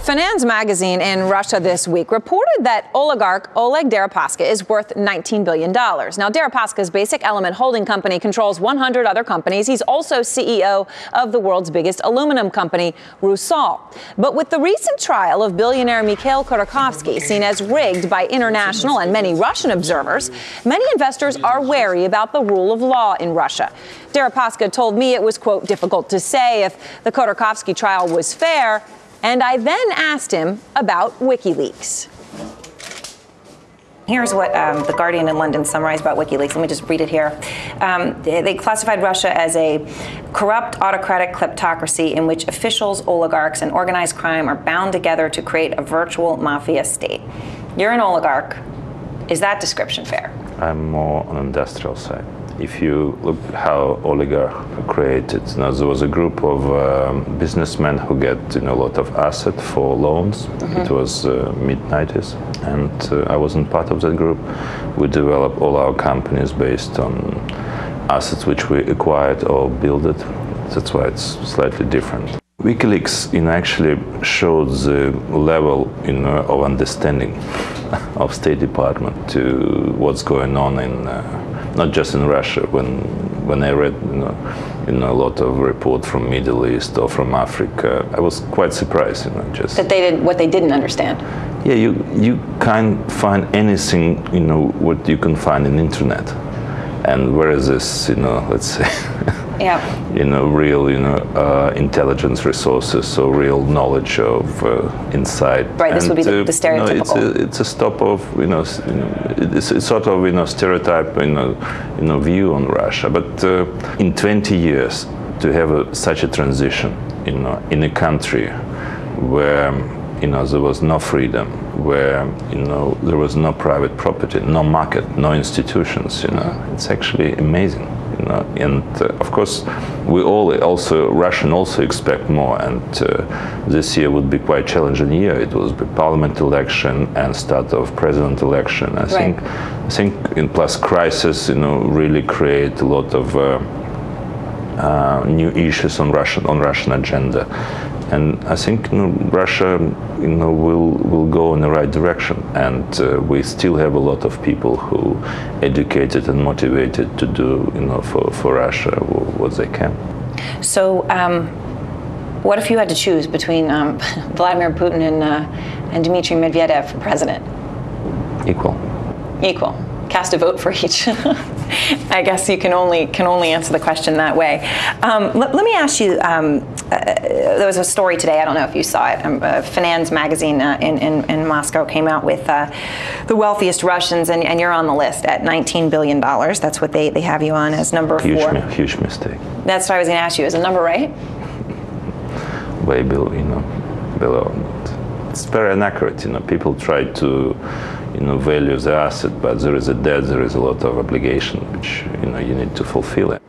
Finance magazine in Russia this week reported that oligarch Oleg Deripaska is worth $19 billion. Now, Deripaska's Basic Element holding company controls 100 other companies. He's also CEO of the world's biggest aluminum company, Rusal. But with the recent trial of billionaire Mikhail Khodorkovsky seen as rigged by international and many Russian observers, many investors are wary about the rule of law in Russia. Deripaska told me it was, quote, difficult to say if the Khodorkovsky trial was fair. And I then asked him about WikiLeaks. Here's what The Guardian in London summarized about WikiLeaks. Let me just read it here. They classified Russia as a corrupt autocratic kleptocracy in which officials, oligarchs, and organized crime are bound together to create a virtual mafia state. You're an oligarch. Is that description fair? I'm more on the industrial side. If you look how oligarch created, there was a group of businessmen who get a lot of asset for loans. It was mid-90s, and I wasn't part of that group. We developed all our companies based on assets which we acquired or built it. That's why it's slightly different. WikiLeaks actually showed the level of understanding of State Department to what's going on in not just in Russia. When I read a lot of reports from Middle East or from Africa, I was quite surprised. Just that they did what they didn't understand. Yeah, you can't find anything what you can find in internet, and where is this let's say. Yeah. Real, intelligence resources, so real knowledge of insight. Right. This would be the stereotypical. It's a stop of, it's sort of, stereotype, view on Russia. But in 20 years, to have such a transition, in a country where, there was no freedom, where, there was no private property, no market, no institutions, it's actually amazing. And of course, we all Russian also expect more. And this year would be quite challenging year. It was the parliament election and start of president election. I think in plus crisis, really create a lot of new issues on Russian agenda. And I think Russia will go in the right direction, and we still have a lot of people who educated and motivated to do for Russia what they can. So what if you had to choose between Vladimir Putin and Dmitry Medvedev for president? Equal. Cast a vote for each. I guess you can only answer the question that way. Let me ask you, there was a story today, I don't know if you saw it, Finance magazine in Moscow came out with the wealthiest Russians, and you're on the list at $19 billion. That's what they have you on as number 4. Huge mistake. That's what I was going to ask you. Is the number right? Way below, below. It's very inaccurate. People try to value the asset, but there is a debt, there is a lot of obligation which you need to fulfill it.